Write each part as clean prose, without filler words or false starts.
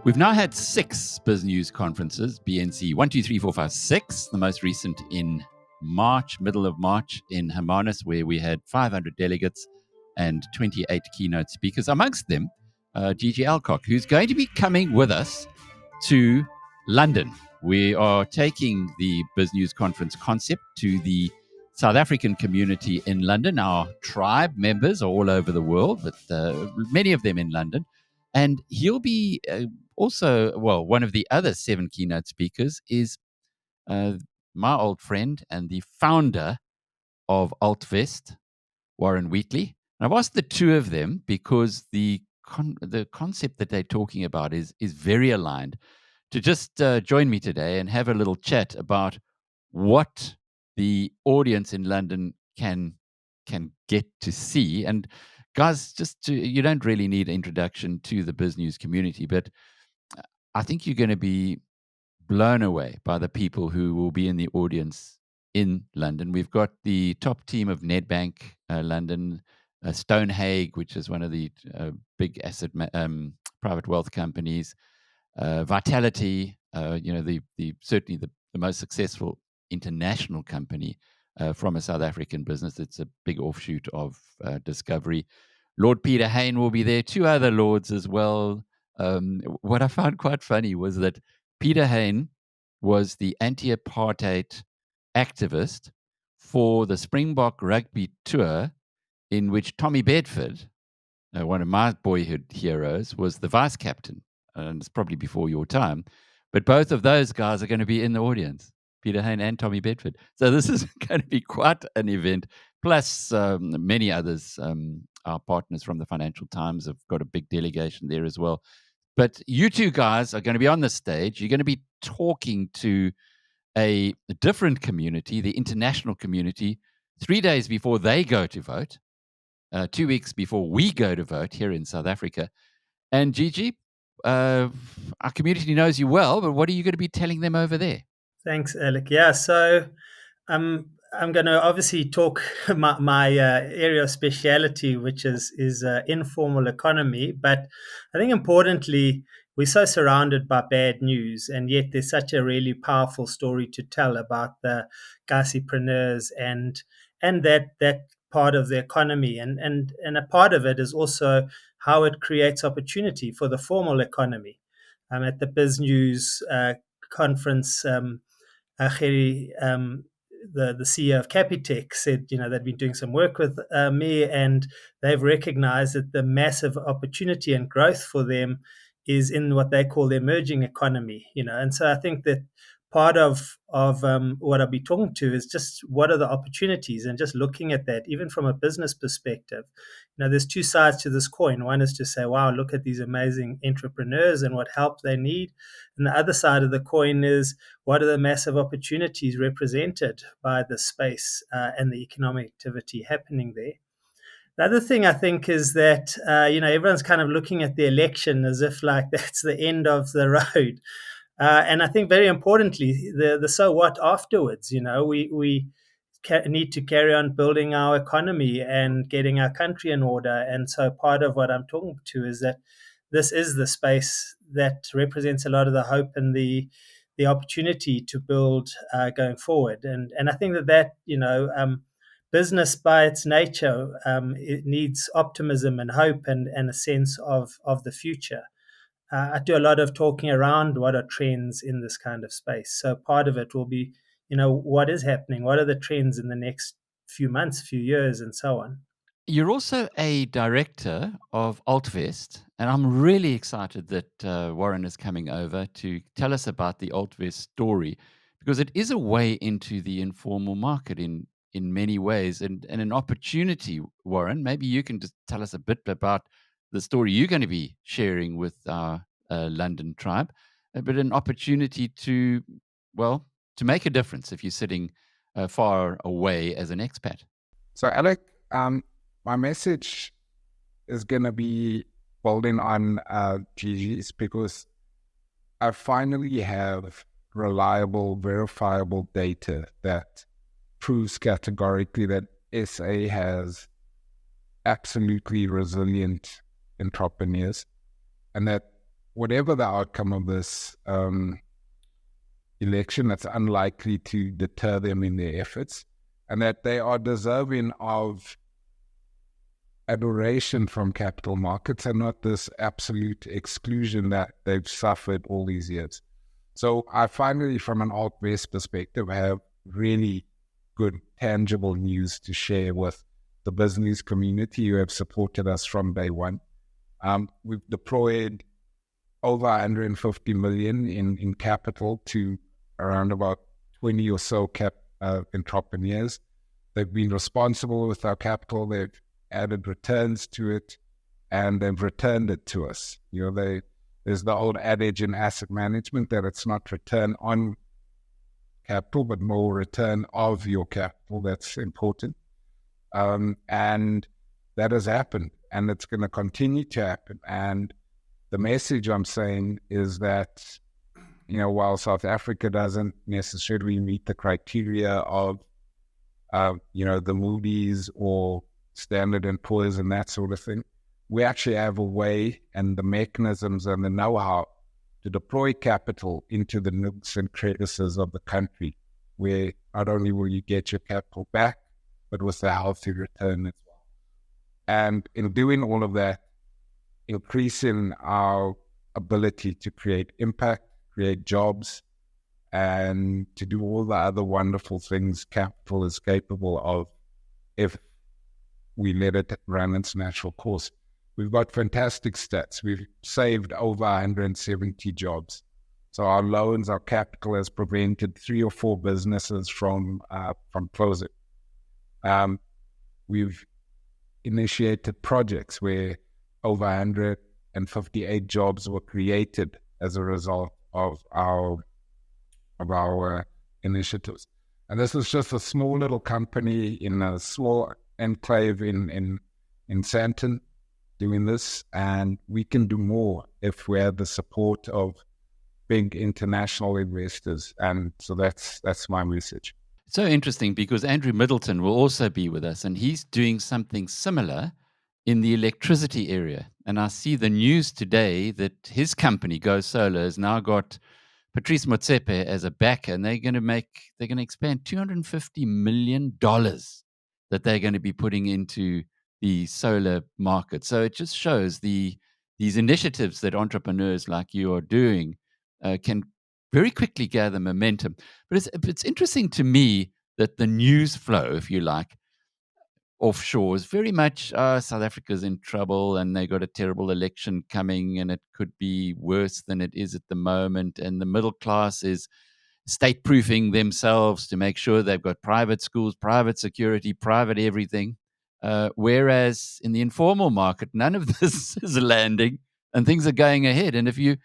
We've now had 6 Biz News conferences, BNC 1, 2, 3, 4, 5, 6. The most recent in March, middle of March in Hermanus, where we had 500 delegates and 28 keynote speakers, amongst them Gigi Alcock, who's going to be coming with us to London. We are taking the Biz News conference concept to the South African community in London. Our tribe members are all over the world, but many of them in London. And he'll be also, well, one of the other 7 keynote speakers is my old friend and the founder of Altvest, Warren Wheatley. And I've asked the two of them because the concept that they're talking about is very aligned, to just join me today and have a little chat about what the audience in London can get to see. And guys, you don't really need an introduction to the Biz News community, but I think you're going to be blown away by the people who will be in the audience in London. We've got the top team of Nedbank London, Stonehague, which is one of the big asset private wealth companies, Vitality, certainly the most successful international company from a South African business. It's a big offshoot of Discovery. Lord Peter Hain will be there, 2 other lords as well. What I found quite funny was that Peter Hain was the anti-apartheid activist for the Springbok rugby tour, in which Tommy Bedford, one of my boyhood heroes, was the vice captain. And it's probably before your time. But both of those guys are going to be in the audience, Peter Hain and Tommy Bedford. So this is going to be quite an event. Plus many others. Our partners from the Financial Times have got a big delegation there as well. But you two guys are going to be on the stage. You're going to be talking to a different community, the international community, 3 days before they go to vote, 2 weeks before we go to vote here in South Africa. And Gigi, our community knows you well, but what are you going to be telling them over there? Thanks, Alec. Yeah, so I'm going to obviously talk my area of speciality, which is informal economy. But I think importantly, we're so surrounded by bad news, and yet there's such a really powerful story to tell about the Gasipreneurs and that part of the economy, and a part of it is also how it creates opportunity for the formal economy. At the Biz News conference, Gerrie, the CEO of Capitec, said, they've been doing some work with me, and they've recognized that the massive opportunity and growth for them is in what they call the emerging economy. And so I think that part of what I'll be talking to is just what are the opportunities, and just looking at that, even from a business perspective. There's 2 sides to this coin. One is to say, wow, look at these amazing entrepreneurs and what help they need. And the other side of the coin is, what are the massive opportunities represented by the space and the economic activity happening there? The other thing I think is that, everyone's kind of looking at the election as if like that's the end of the road. And I think very importantly, the so what afterwards. We need to carry on building our economy and getting our country in order. And so part of what I'm talking to is that this is the space that represents a lot of the hope and the opportunity to build going forward. And I think that business by its nature, it needs optimism and hope and a sense of the future. I do a lot of talking around what are trends in this kind of space. So part of it will be, what is happening? What are the trends in the next few months, few years, and so on? You're also a director of Altvest, and I'm really excited that Warren is coming over to tell us about the Altvest story, because it is a way into the informal market in many ways, and an opportunity. Warren, maybe you can just tell us a bit about the story you're going to be sharing with our London tribe, but an opportunity to make a difference if you're sitting far away as an expat. So, Alec, my message is going to be building on Gigi's, because I finally have reliable, verifiable data that proves categorically that SA has absolutely resilient entrepreneurs, and that whatever the outcome of this election, it's unlikely to deter them in their efforts, and that they are deserving of adoration from capital markets and not this absolute exclusion that they've suffered all these years. So I finally, from an Alt-West perspective, have really good, tangible news to share with the business community who have supported us from day one. We've deployed over 150 million in capital to around about 20 or so entrepreneurs. They've been responsible with our capital. They've added returns to it, and they've returned it to us. There's the old adage in asset management that it's not return on capital, but more return of your capital. That's important. And that has happened, and it's going to continue to happen. And the message I'm saying is that, while South Africa doesn't necessarily meet the criteria of, the Moody's or Standard and Poor's and that sort of thing, we actually have a way and the mechanisms and the know-how to deploy capital into the nooks and crevices of the country, where not only will you get your capital back, but with a healthy return as well. And in doing all of that, increasing our ability to create impact, create jobs, and to do all the other wonderful things capital is capable of if we let it run its natural course. We've got fantastic stats. We've saved over 170 jobs. So our loans, our capital has prevented 3 or 4 businesses from closing. We've initiated projects where over 158 jobs were created as a result of our initiatives. And this is just a small little company in a small enclave in Sandton doing this, and we can do more if we have the support of big international investors. And so that's my message. So interesting, because Andrew Middleton will also be with us, and he's doing something similar in the electricity area. And I see the news today that his company, Go Solar, has now got Patrice Motsepe as a backer, and they're going to expand $250 million that they're going to be putting into the solar market. So it just shows these initiatives that entrepreneurs like you are doing can very quickly gather momentum. But it's interesting to me that the news flow, if you like, offshore is very much South Africa's in trouble and they got a terrible election coming and it could be worse than it is at the moment. And the middle class is state-proofing themselves to make sure they've got private schools, private security, private everything. Whereas in the informal market, none of this is landing and things are going ahead. And if you,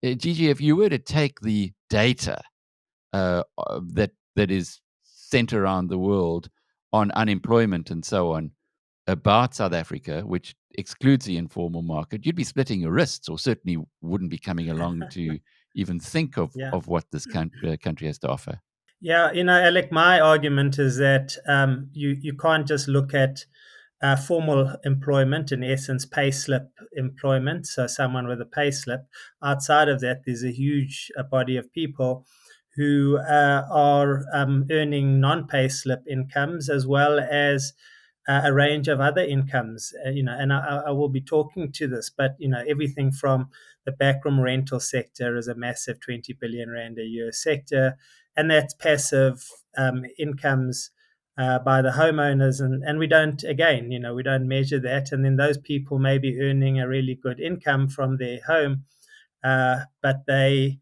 Gigi, if you were to take the data that is sent around the world on unemployment and so on about South Africa, which excludes the informal market, you'd be splitting your wrists, or certainly wouldn't be coming along to even think of what this country has to offer. Yeah, Alec, my argument is that you can't just look at formal employment, in essence, payslip employment. So someone with a payslip. Outside of that, there's a huge body of people who are earning non-payslip incomes, as well as a range of other incomes. And I will be talking to this, but everything from the backroom rental sector is a massive 20 billion rand a year sector, and that's passive incomes by the homeowners, and we don't measure that. And then those people may be earning a really good income from their home, but they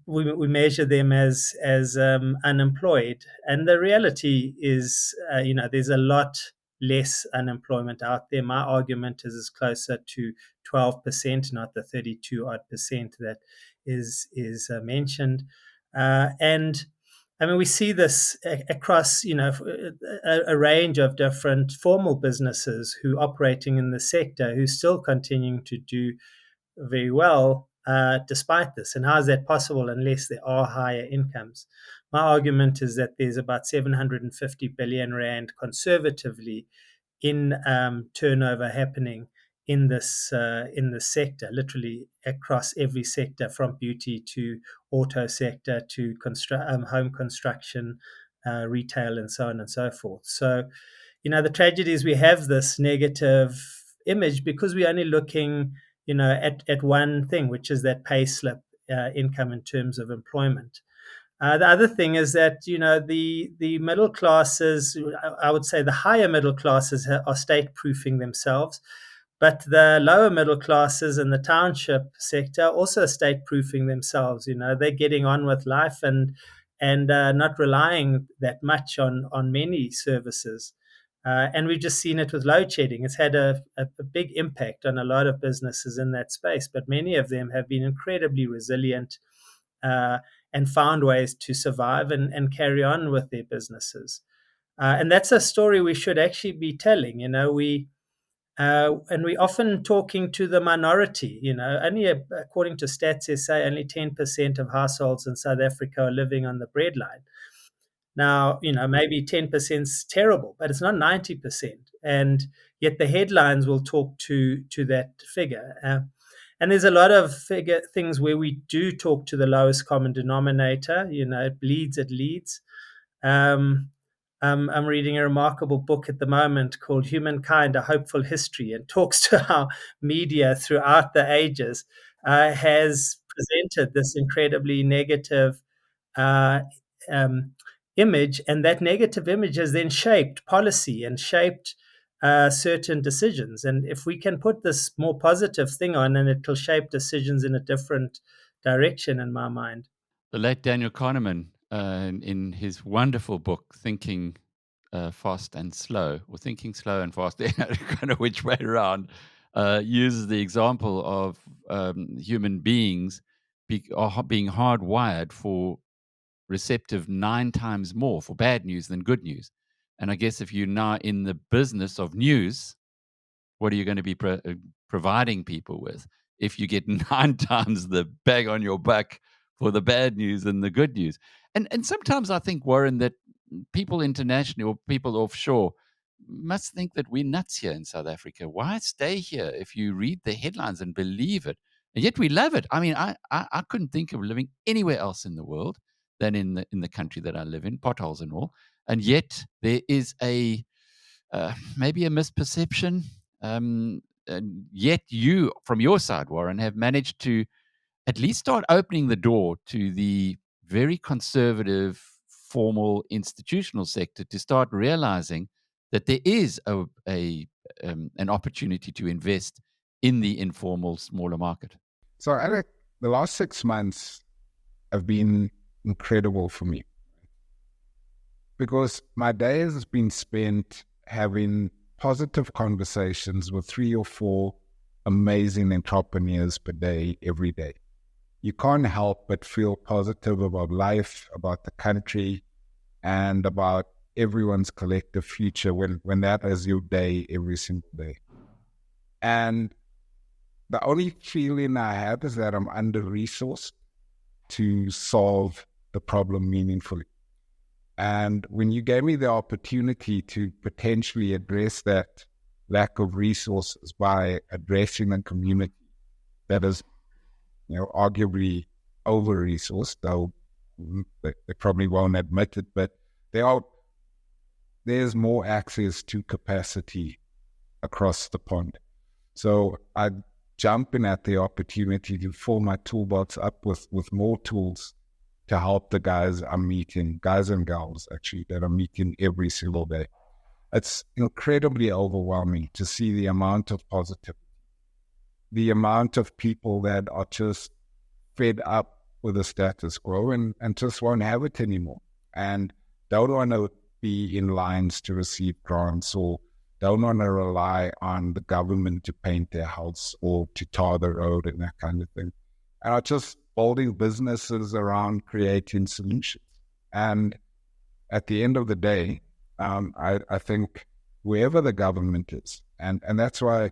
we measure them as unemployed. And the reality is, there's a lot less unemployment out there. My argument is it's closer to 12%, not the 32 odd percent that is mentioned. And I mean, we see this across, a range of different formal businesses who are operating in the sector, who still continuing to do very well despite this. And how is that possible unless there are higher incomes? my argument is that there's about 750 billion rand conservatively in turnover happening in this sector, literally across every sector, from beauty to auto sector to home construction, retail, and so on and so forth. So, the tragedy is we have this negative image because we're only looking, at one thing, which is that pay slip income in terms of employment. The other thing is that the middle classes, I would say the higher middle classes are state proofing themselves, but the lower middle classes in the township sector also state proofing themselves. They're getting on with life and not relying that much on many services. And we've just seen it with load shedding. It's had a big impact on a lot of businesses in that space, but many of them have been incredibly resilient and found ways to survive and carry on with their businesses. And that's a story we should actually be telling. And we often talking to the minority. Only according to Stats SA, only 10% of households in South Africa are living on the breadline. Now, maybe 10% is terrible, but it's not 90%. And yet the headlines will talk to that figure. And there's a lot of things where we do talk to the lowest common denominator. It bleeds, it leads. I'm reading a remarkable book at the moment called Humankind, A Hopeful History, and talks to how media throughout the ages has presented this incredibly negative image, and that negative image has then shaped policy and shaped certain decisions. And if we can put this more positive thing on, and it'll shape decisions in a different direction, in my mind. The late Daniel Kahneman, in his wonderful book, Thinking Fast and Slow, or Thinking Slow and Fast, kind of which way around, uses the example of human beings being hardwired for receptive 9 times more for bad news than good news. And I guess if you're now in the business of news, what are you going to be providing people with if you get 9 times the bag on your back for the bad news than the good news? And sometimes I think, Warren, that people internationally or people offshore must think that we're nuts here in South Africa. Why stay here if you read the headlines and believe it? And yet we love it. I mean, I couldn't think of living anywhere else in the world than in the country that I live in, potholes and all. And yet there is maybe a misperception. And yet you, from your side, Warren, have managed to at least start opening the door to the very conservative, formal, institutional sector to start realizing that there is an opportunity to invest in the informal, smaller market. So, Alec, the last 6 months have been incredible for me because my day has been spent having positive conversations with 3 or 4 amazing entrepreneurs per day, every day. You can't help but feel positive about life, about the country, and about everyone's collective future when that is your day every single day. And the only feeling I have is that I'm under-resourced to solve the problem meaningfully. And when you gave me the opportunity to potentially address that lack of resources by addressing a community that is, arguably over-resourced, though they probably won't admit it, but there's more access to capacity across the pond. So I jump in at the opportunity to fill my toolbox up with more tools to help the guys I'm meeting, guys and gals actually, that I'm meeting every single day. It's incredibly overwhelming to see the amount of positivity, the amount of people that are just fed up with the status quo and just won't have it anymore and don't want to be in lines to receive grants or don't want to rely on the government to paint their house or to tar the road and that kind of thing. And are just building businesses around creating solutions. And at the end of the day, I think whoever the government is, and that's why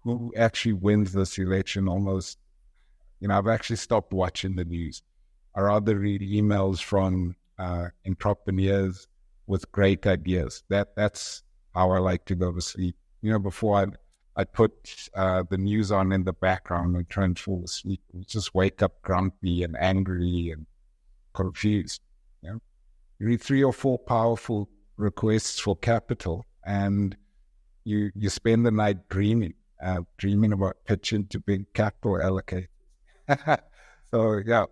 who actually wins this election almost, I've actually stopped watching the news. I rather read emails from entrepreneurs with great ideas. That's how I like to go to sleep. Before I put the news on in the background and try and fall asleep. Just wake up grumpy and angry and confused. You read 3 or 4 powerful requests for capital, and you spend the night dreaming about pitching to big capital allocators. So yeah,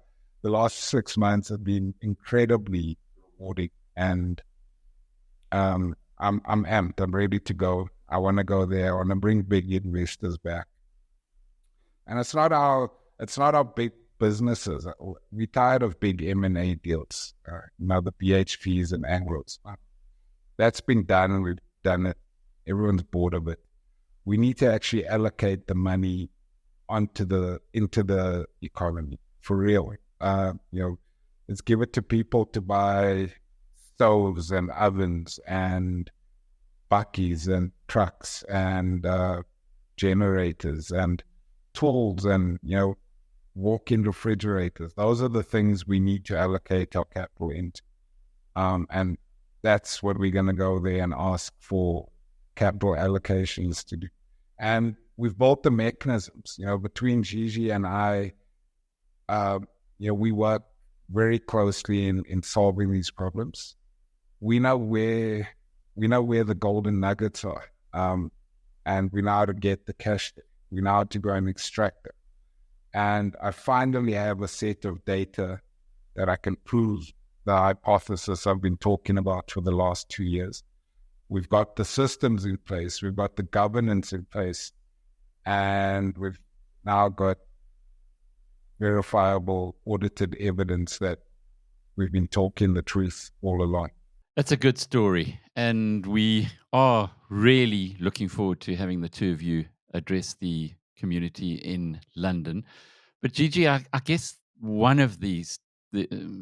the last 6 months have been incredibly rewarding, and I'm amped. I'm ready to go. I want to go there. I want to bring big investors back. And it's not our big businesses. We're tired of big M&A deals. The BHPs and Anglos. That's been done, and we've done it. Everyone's bored of it. We need to actually allocate the money into the economy for real. Let's give it to people to buy stoves and ovens and buckies and trucks and generators and tools and walk-in refrigerators. Those are the things we need to allocate our capital into, and that's what we're going to go there and ask for capital allocations to do. And we've built the mechanisms. Between Gigi and I, we work very closely in solving these problems. We know where the golden nuggets are, and we know how to get the cash there. We know how to go and extract them. And I finally have a set of data that I can prove the hypothesis I've been talking about for the last 2 years. We've got the systems in place, we've got the governance in place, and we've now got verifiable, audited evidence that we've been talking the truth all along. That's a good story, and we are really looking forward to having the two of you address the community in London. But Gigi, I guess one of the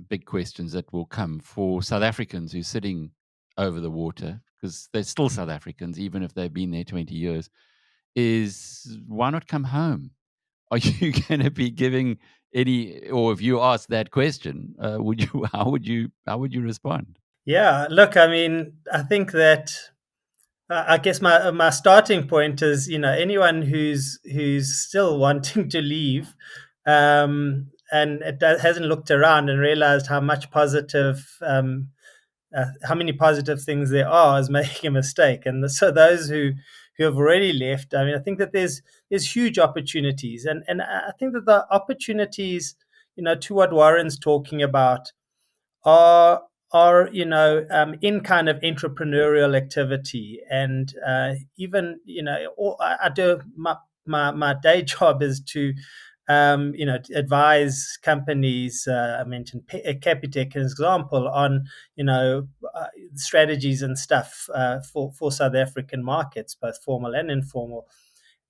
big questions that will come for South Africans who are sitting over the water, because they're still South Africans, even if they've been there 20 years, is why not come home? Are you going to be giving any, or if you asked that question, how would you respond? Yeah, look, I mean, I think that I guess my starting point is, anyone who's still wanting to leave, and hasn't looked around and realized how many positive things there are, is making a mistake. And so those who have already left, I mean, I think that there's huge opportunities, and I think that the opportunities, to what Warren's talking about, are in kind of entrepreneurial activity, and even I do my day job is to advise companies. I mentioned Capitec as an example on strategies and stuff for South African markets, both formal and informal.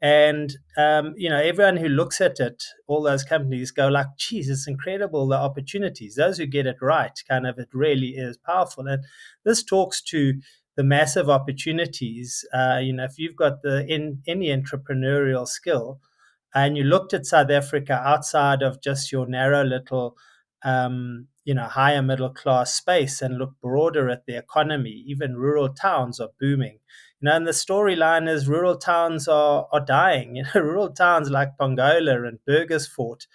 And everyone who looks at it, all those companies go like, geez, it's incredible, the opportunities. Those who get it right, kind of, it really is powerful. And this talks to the massive opportunities. If you've got any entrepreneurial skill, and you looked at South Africa outside of just your narrow little higher middle class space, and look broader at the economy, even rural towns are booming. And the storyline is rural towns are dying. Rural towns like Pongola and Burgersfort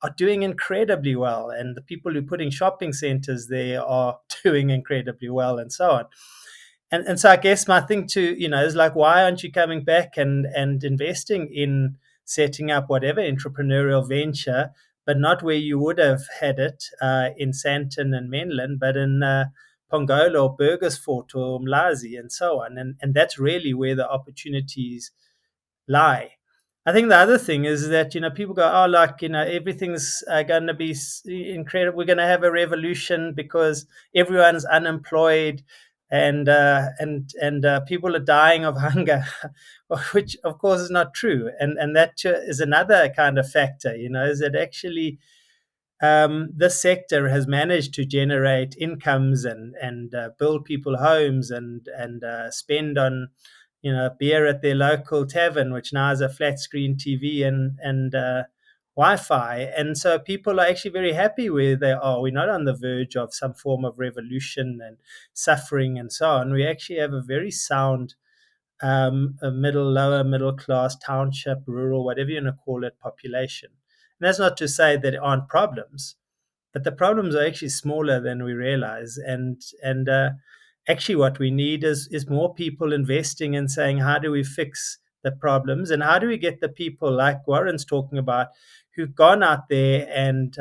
are doing incredibly well, and the people who are putting shopping centers there are doing incredibly well, and so on. And so I guess my thing too, is like, why aren't you coming back and investing in setting up whatever entrepreneurial venture, but not where you would have had it in Sandton and Menlyn, but in Pongola or Burgersfort or Mlazi and so on. And that's really where the opportunities lie. I think the other thing is that, people go, oh, like, everything's going to be incredible. We're going to have a revolution because everyone's unemployed, and people are dying of hunger, which of course is not true. And that is another kind of factor, is that actually this sector has managed to generate incomes and build people homes and spend on beer at their local tavern, which now is a flat screen TV and Wi-Fi. And so people are actually very happy where they are. We're not on the verge of some form of revolution and suffering and so on. We actually have a very sound a lower middle class, township, rural, whatever you want to call it, population. And that's not to say that there aren't problems, but the problems are actually smaller than we realize. And actually, what we need is more people investing and saying, how do we fix the problems, and how do we get the people like Warren's talking about, who've gone out there and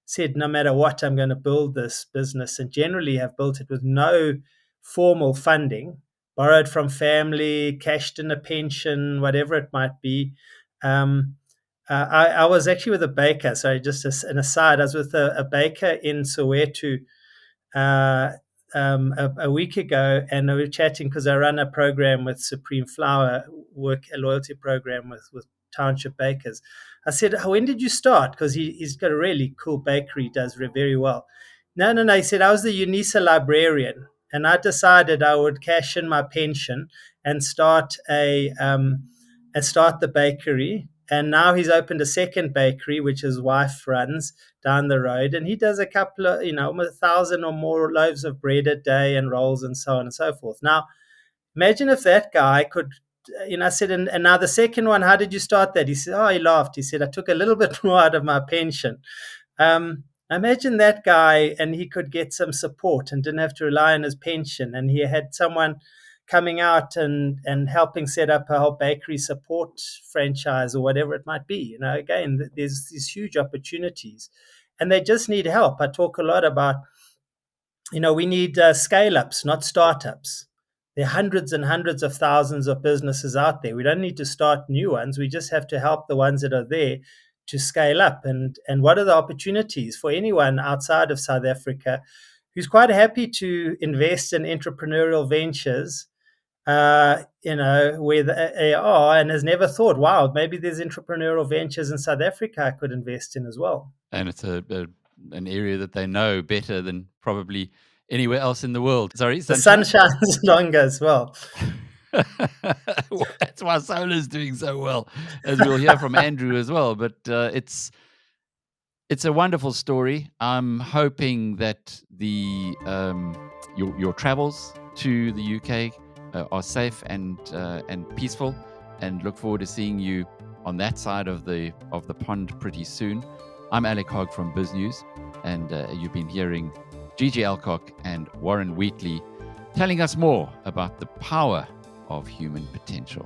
said, no matter what, I'm going to build this business, and generally have built it with no formal funding, borrowed from family, cashed in a pension, whatever it might be. I was actually with a baker. Sorry, just an aside. I was with a baker in Soweto a week ago, and we were chatting because I run a program with Supreme Flour, a loyalty program with township bakers. I said, when did you start? Because he's got a really cool bakery, does very well. No. He said, I was the UNISA librarian, and I decided I would cash in my pension and start the bakery. And now he's opened a second bakery, which his wife runs down the road. And he does a couple of, almost 1,000 or more loaves of bread a day and rolls and so on and so forth. Now, imagine if that guy could, I said, and now the second one, how did you start that? He said, he laughed. He said, I took a little bit more out of my pension. Imagine that guy, and he could get some support and didn't have to rely on his pension. And he had someone coming out and helping set up a whole bakery support franchise or whatever it might be. Again, there's these huge opportunities, and they just need help. I talk a lot about, we need scale-ups, not startups. There are hundreds and hundreds of thousands of businesses out there. We don't need to start new ones. We just have to help the ones that are there to scale up. And what are the opportunities for anyone outside of South Africa who's quite happy to invest in entrepreneurial ventures, where they are, and has never thought, wow, maybe there's entrepreneurial ventures in South Africa I could invest in as well. And it's an area that they know better than probably anywhere else in the world. Sorry, the sun shines longer as well. That's why solar's doing so well, as we'll hear from Andrew as well. But it's a wonderful story. I'm hoping that your travels to the UK are safe and peaceful, and look forward to seeing you on that side of the pond pretty soon. I'm Alec Hogg from Biz News, and you've been hearing Gigi Alcock and Warren Wheatley telling us more about the power of human potential.